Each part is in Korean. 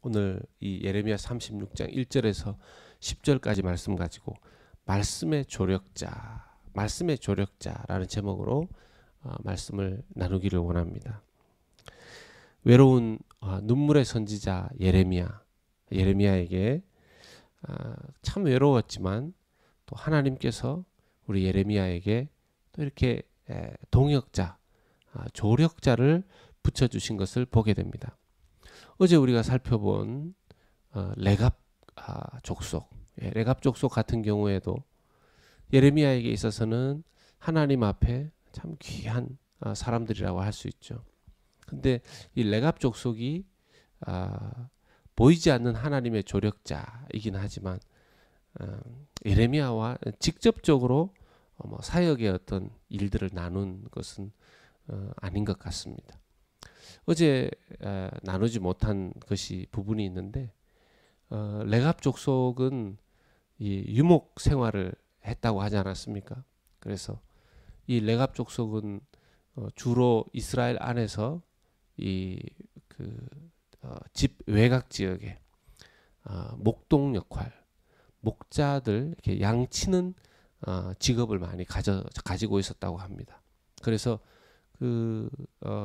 오늘 이 예레미야 36장 1절에서 10절까지 말씀 가지고 말씀의 조력자라는 제목으로 말씀을 나누기를 원합니다. 외로운 눈물의 선지자 예레미야에게 참 외로웠지만 또 하나님께서 우리 예레미야에게 또 이렇게 동역자, 조력자를 붙여주신 것을 보게 됩니다. 어제 우리가 살펴본 레갑 족속, 레갑 족속 같은 경우에도 예레미야에게 있어서는 하나님 앞에 참 귀한 사람들이라고 할 수 있죠. 근데 이 레갑 족속이 보이지 않는 하나님의 조력자이긴 하지만 예레미야와 직접적으로 사역의 어떤 일들을 나눈 것은 아닌 것 같습니다. 어제 나누지 못한 것이 부분이 있는데 레갑 족속은 이 유목 생활을 했다고 하지 않았습니까? 그래서 이 레갑 족속은 주로 이스라엘 안에서 이 집 외곽 지역에 목동 역할, 목자들 이렇게 양치는 직업을 많이 가지고 있었다고 합니다. 그래서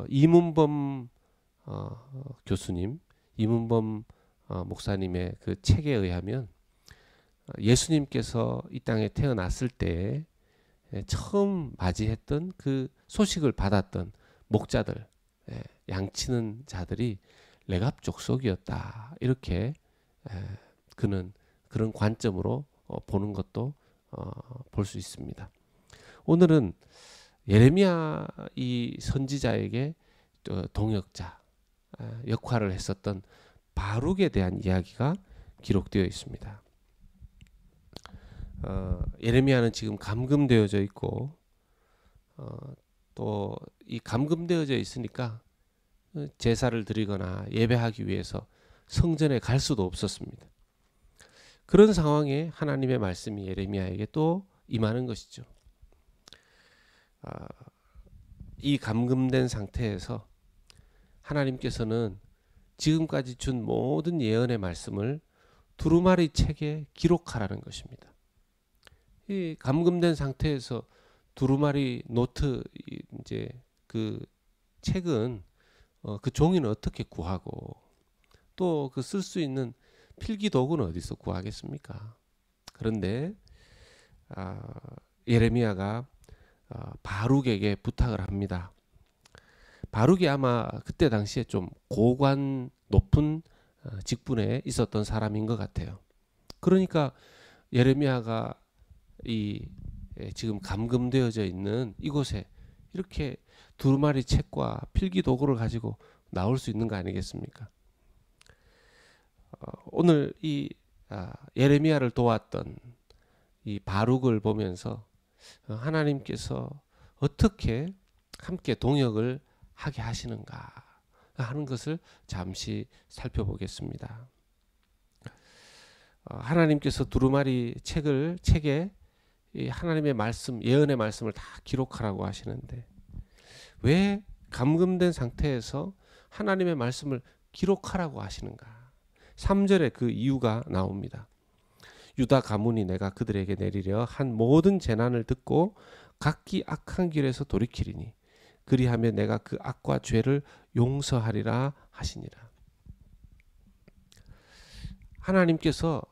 이문범 교수님, 이문범 목사님의 그 책에 의하면 예수님께서 이 땅에 태어났을 때 처음 맞이했던 그 소식을 받았던 목자들, 양치는 자들이 레갑 족속이었다. 이렇게 그는 그런 관점으로 보는 것도 볼 수 있습니다. 오늘은 예레미야 이 선지자에게 동역자 역할을 했었던 바룩에 대한 이야기가 기록되어 있습니다. 예레미야는 지금 감금되어져 있고 또 이 감금되어져 있으니까 제사를 드리거나 예배하기 위해서 성전에 갈 수도 없었습니다. 그런 상황에 하나님의 말씀이 예레미야에게 또 임하는 것이죠. 이 감금된 상태에서 하나님께서는 지금까지 준 모든 예언의 말씀을 두루마리 책에 기록하라는 것입니다. 이 감금된 상태에서 두루마리 노트 이제 그 책은 그 종이는 어떻게 구하고 또 그 쓸 수 있는 필기 도구는 어디서 구하겠습니까? 그런데 예레미야가 바룩에게 부탁을 합니다. 바룩이 아마 그때 당시에 좀 고관 높은 직분에 있었던 사람인 것 같아요. 그러니까 예레미야가 이 지금 감금되어져 있는 이곳에 이렇게 두루마리 책과 필기 도구를 가지고 나올 수 있는 거 아니겠습니까? 오늘 이 예레미야를 도왔던 이 바룩을 보면서 하나님께서 어떻게 함께 동역을 하게 하시는가 하는 것을 잠시 살펴보겠습니다. 하나님께서 두루마리 책에 이 하나님의 말씀, 예언의 말씀을 다 기록하라고 하시는데 왜 감금된 상태에서 하나님의 말씀을 기록하라고 하시는가? 3절에 그 이유가 나옵니다. 유다 가문이 내가 그들에게 내리려 한 모든 재난을 듣고 각기 악한 길에서 돌이키리니 그리하면 내가 그 악과 죄를 용서하리라 하시니라. 하나님께서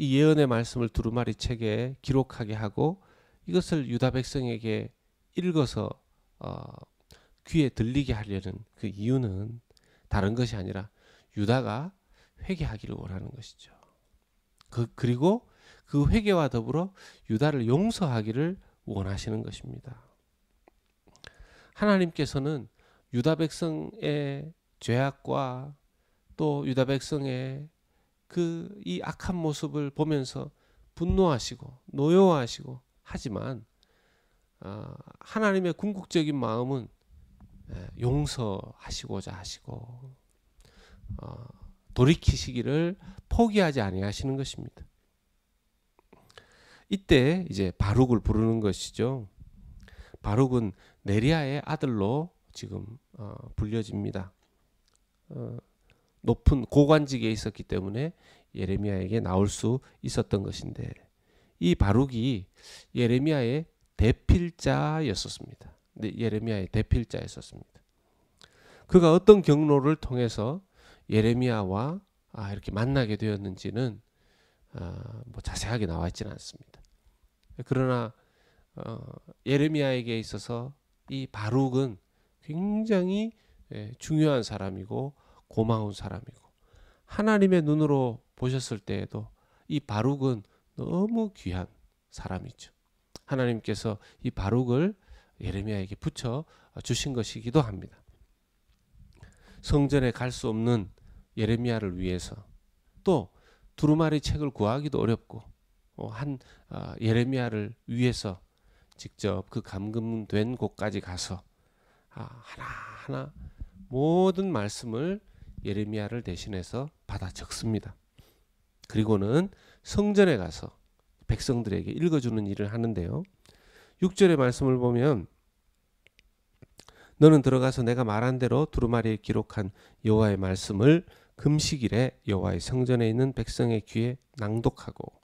이 예언의 말씀을 두루마리 책에 기록하게 하고 이것을 유다 백성에게 읽어서 귀에 들리게 하려는 그 이유는 다른 것이 아니라 유다가 회개하기를 원하는 것이죠. 그리고 그 회개와 더불어 유다를 용서하기를 원하시는 것입니다. 하나님께서는 유다 백성의 죄악과 또 유다 백성의 이 악한 모습을 보면서 분노하시고 노여워하시고 하지만 하나님의 궁극적인 마음은 용서하시고자 하시고 돌이키시기를 포기하지 아니하시는 것입니다. 이때 이제 바룩을 부르는 것이죠. 바룩은 네리야의 아들로 지금 불려집니다. 높은 고관직에 있었기 때문에 예레미야에게 나올 수 있었던 것인데, 이 바룩이 예레미야의 대필자였었습니다. 예레미야의 대필자였었습니다. 그가 어떤 경로를 통해서 예레미야와 이렇게 만나게 되었는지는 뭐 자세하게 나와 있지는 않습니다. 그러나 예레미야에게 있어서 이 바룩은 굉장히 중요한 사람이고 고마운 사람이고, 하나님의 눈으로 보셨을 때에도 이 바룩은 너무 귀한 사람이죠. 하나님께서 이 바룩을 예레미야에게 붙여 주신 것이기도 합니다. 성전에 갈 수 없는 예레미야를 위해서, 또 두루마리 책을 구하기도 어렵고 예레미야를 위해서 직접 그 감금된 곳까지 가서 하나하나 모든 말씀을 예레미야를 대신해서 받아 적습니다. 그리고는 성전에 가서 백성들에게 읽어주는 일을 하는데요. 6절의 말씀을 보면, 너는 들어가서 내가 말한 대로 두루마리에 기록한 여호와의 말씀을 금식일에 여호와의 성전에 있는 백성의 귀에 낭독하고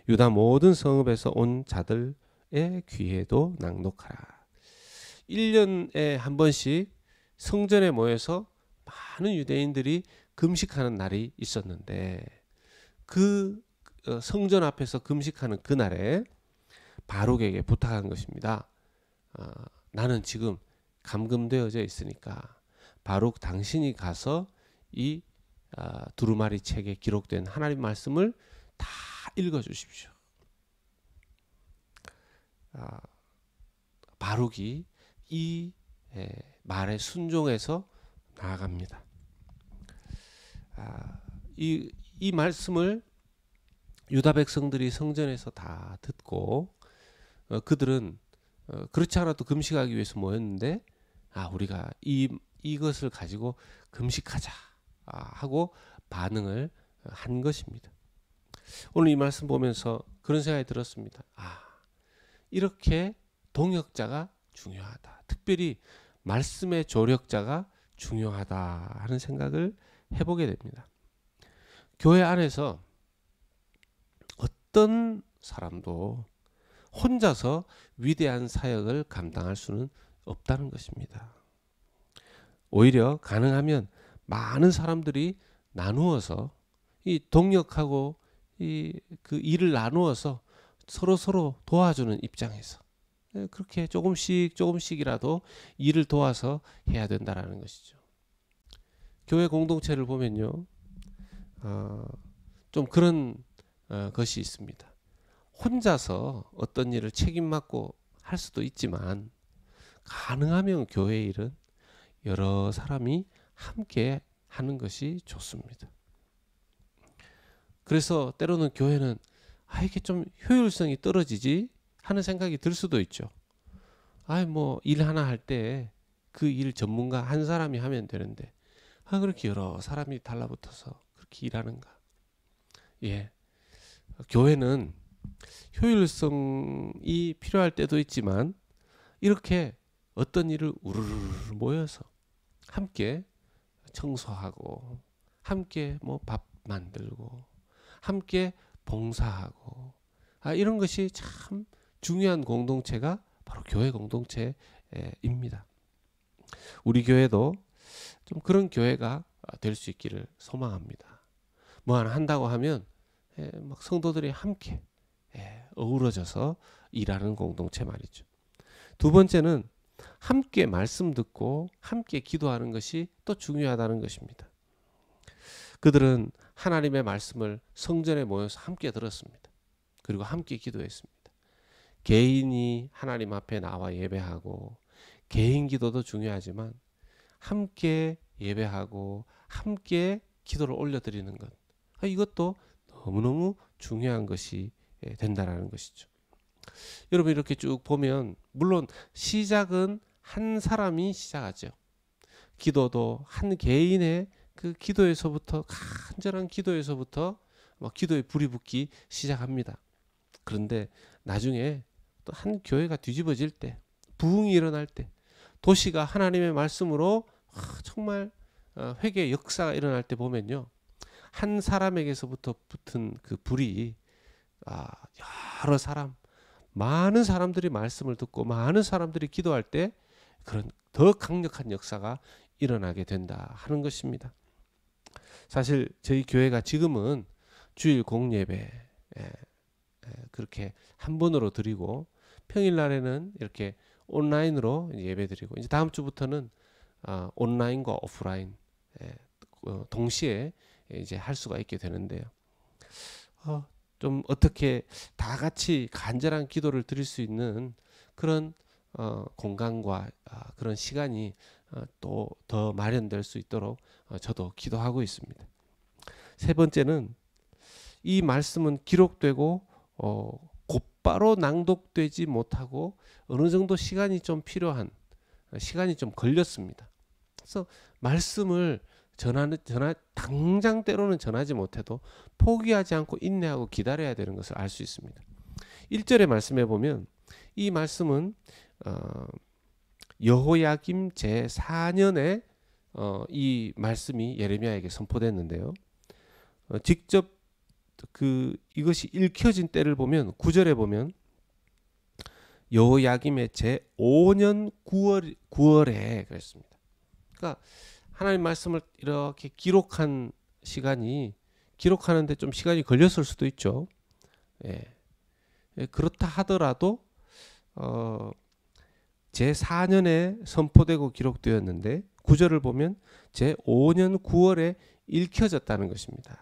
유다 모든 성읍에서 온 자들의 귀에도 낭독하라. 1년에 한 번씩 성전에 모여서 많은 유대인들이 금식하는 날이 있었는데, 그 성전 앞에서 금식하는 그날에 바룩에게 부탁한 것입니다. 나는 지금 감금되어져 있으니까 바룩 당신이 가서 이 두루마리 책에 기록된 하나님 말씀을 다 읽어주십시오. 바룩이 이 말에 순종해서 나아갑니다. 이 말씀을 유다 백성들이 성전에서 다 듣고 그들은 그렇지 않아도 금식하기 위해서 모였는데, 우리가 이것을 가지고 금식하자 하고 반응을 한 것입니다. 오늘 이 말씀 보면서 그런 생각이 들었습니다. 이렇게 동역자가 중요하다. 특별히 말씀의 조력자가 중요하다 하는 생각을 해보게 됩니다. 교회 안에서 어떤 사람도 혼자서 위대한 사역을 감당할 수는 없다는 것입니다. 오히려 가능하면 많은 사람들이 나누어서 이 동역하고 그 일을 나누어서 서로 도와주는 입장에서 그렇게 조금씩이라도 일을 도와서 해야 된다라는 것이죠. 교회 공동체를 보면요, 좀 그런 것이 있습니다. 혼자서 어떤 일을 책임 맡고 할 수도 있지만, 가능하면 교회 일은 여러 사람이 함께 하는 것이 좋습니다. 그래서 때로는 교회는 이게 좀 효율성이 떨어지지 하는 생각이 들 수도 있죠. 뭐 일 하나 할 때 그 일 전문가 한 사람이 하면 되는데 그렇게 여러 사람이 달라붙어서 그렇게 일하는가. 교회는 효율성이 필요할 때도 있지만, 이렇게 어떤 일을 우르르 모여서 함께 청소하고 함께 뭐 밥 만들고 함께 봉사하고 이런 것이 참 중요한 공동체가 바로 교회 공동체입니다. 우리 교회도 좀 그런 교회가 될 수 있기를 소망합니다. 뭐 하나 한다고 하면 막 성도들이 함께 어우러져서 일하는 공동체 말이죠. 두 번째는 함께 말씀 듣고 함께 기도하는 것이 또 중요하다는 것입니다. 그들은 하나님의 말씀을 성전에 모여서 함께 들었습니다. 그리고 함께 기도했습니다. 개인이 하나님 앞에 나와 예배하고 개인 기도도 중요하지만, 함께 예배하고 함께 기도를 올려드리는 것, 이것도 너무너무 중요한 것이 된다라는 것이죠. 여러분, 이렇게 쭉 보면 물론 시작은 한 사람이 시작하죠. 기도도 한 개인의 그 기도에서부터, 간절한 기도에서부터 기도에 불이 붙기 시작합니다. 그런데 나중에 또 한 교회가 뒤집어질 때, 부흥이 일어날 때, 도시가 하나님의 말씀으로 정말 회개의 역사가 일어날 때 보면요, 한 사람에게서부터 붙은 그 불이 여러 사람, 많은 사람들이 말씀을 듣고 많은 사람들이 기도할 때 그런 더 강력한 역사가 일어나게 된다 하는 것입니다. 사실 저희 교회가 지금은 주일 공예배 그렇게 한 번으로 드리고 평일날에는 이렇게 온라인으로 예배 드리고, 이제 다음 주부터는 온라인과 오프라인 동시에 이제 할 수가 있게 되는데요. 좀 어떻게 다 같이 간절한 기도를 드릴 수 있는 그런 공간과 그런 시간이 또 더 마련될 수 있도록 저도 기도하고 있습니다. 세 번째는 이 말씀은 기록되고 곧바로 낭독되지 못하고 어느 정도 시간이 좀 필요한, 시간이 좀 걸렸습니다. 그래서 말씀을 당장 때로는 전하지 못해도 포기하지 않고 인내하고 기다려야 되는 것을 알 수 있습니다. 1절의 말씀에 보면 이 말씀은 여호야김 제4년에 이 말씀이 예레미야에게 선포됐는데요. 직접 이것이 읽혀진 때를 보면 9절에 보면 여호야김의 제5년 9월에 그랬습니다. 그러니까 하나님 말씀을 이렇게 기록한 시간이, 기록하는데 좀 시간이 걸렸을 수도 있죠. 그렇다 하더라도 제4년에 선포되고 기록되었는데 9절을 보면 제5년 9월에 읽혀졌다는 것입니다.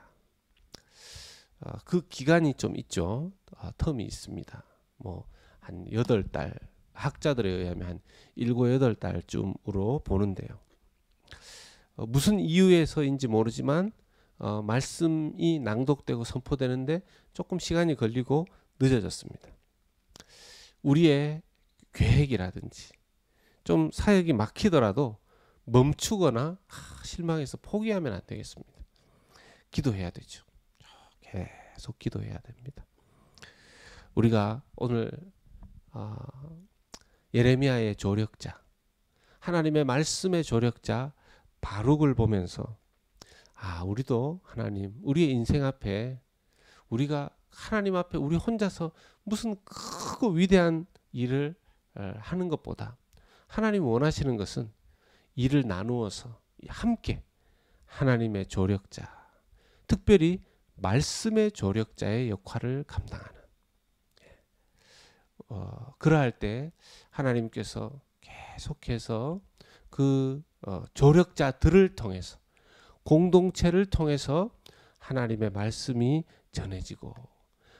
그 기간이 좀 있죠. 텀이 있습니다. 뭐 한 8달, 학자들에 의하면 한 7, 8달쯤으로 보는데요. 무슨 이유에서인지 모르지만 말씀이 낭독되고 선포되는데 조금 시간이 걸리고 늦어졌습니다. 우리의 계획이라든지 좀 사역이 막히더라도 멈추거나 실망해서 포기하면 안 되겠습니다. 기도해야 되죠. 계속 기도해야 됩니다. 우리가 오늘 예레미야의 조력자, 하나님의 말씀의 조력자 바룩을 보면서 우리도 하나님, 우리의 인생 앞에 우리가 하나님 앞에 우리 혼자서 무슨 크고 위대한 일을 하는 것보다 하나님 원하시는 것은 일을 나누어서 함께 하나님의 조력자, 특별히 말씀의 조력자의 역할을 감당하는, 그러할 때 하나님께서 계속해서 그 조력자들을 통해서, 공동체를 통해서 하나님의 말씀이 전해지고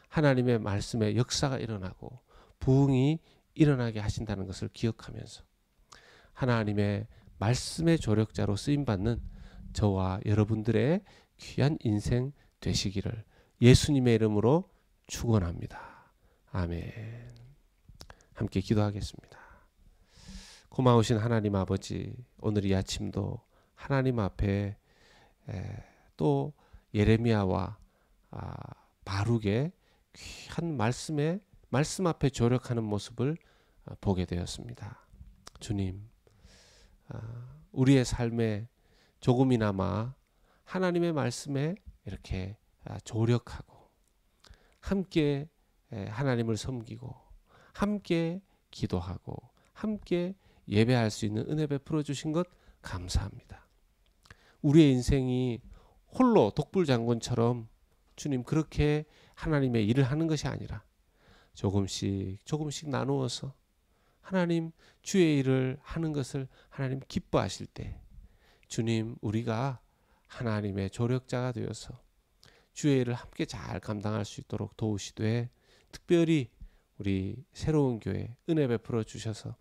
하나님의 말씀의 역사가 일어나고 부흥이 일어나게 하신다는 것을 기억하면서 하나님의 말씀의 조력자로 쓰임받는 저와 여러분들의 귀한 인생 되시기를 예수님의 이름으로 축원합니다. 아멘. 함께 기도하겠습니다. 고마우신 하나님 아버지, 오늘 이 아침도 하나님 앞에 또 예레미야와 바룩의 귀한 말씀 앞에 조력하는 모습을 보게 되었습니다. 주님, 우리의 삶에 조금이나마 하나님의 말씀에 이렇게 조력하고 함께 하나님을 섬기고 함께 기도하고 함께 예배할 수 있는 은혜 베풀어 주신 것 감사합니다. 우리의 인생이 홀로 독불장군처럼 주님 그렇게 하나님의 일을 하는 것이 아니라 조금씩 나누어서 하나님 주의 일을 하는 것을 하나님 기뻐하실 때 주님, 우리가 하나님의 조력자가 되어서 주의 일을 함께 잘 감당할 수 있도록 도우시되, 특별히 우리 새로운 교회 은혜 베풀어 주셔서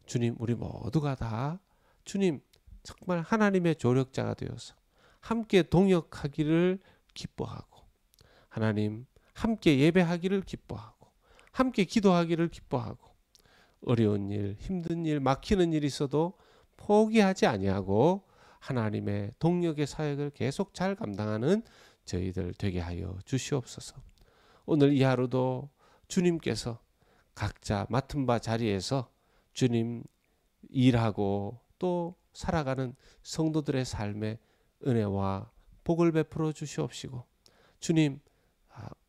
주님, 우리 모두가 다 주님 정말 하나님의 조력자가 되어서 함께 동역하기를 기뻐하고, 하나님 함께 예배하기를 기뻐하고 함께 기도하기를 기뻐하고, 어려운 일, 힘든 일, 막히는 일이 있어도 포기하지 아니하고 하나님의 동역의 사역을 계속 잘 감당하는 저희들 되게 하여 주시옵소서. 오늘 이 하루도 주님께서 각자 맡은 바 자리에서 주님 일하고 또 살아가는 성도들의 삶에 은혜와 복을 베풀어 주시옵시고, 주님,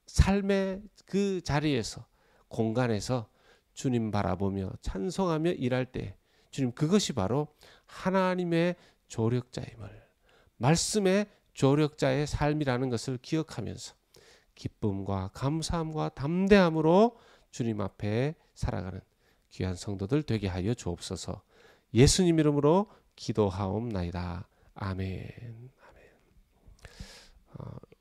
삶의 그 자리에서, 공간에서 주님 바라보며 찬송하며 일할 때 주님, 그것이 바로 하나님의 조력자임을, 말씀의 조력자의 삶이라는 것을 기억하면서 기쁨과 감사함과 담대함으로 주님 앞에 살아가는 귀한 성도들 되게 하여 주옵소서. 예수님 이름으로 기도하옵나이다. 아멘. 아멘.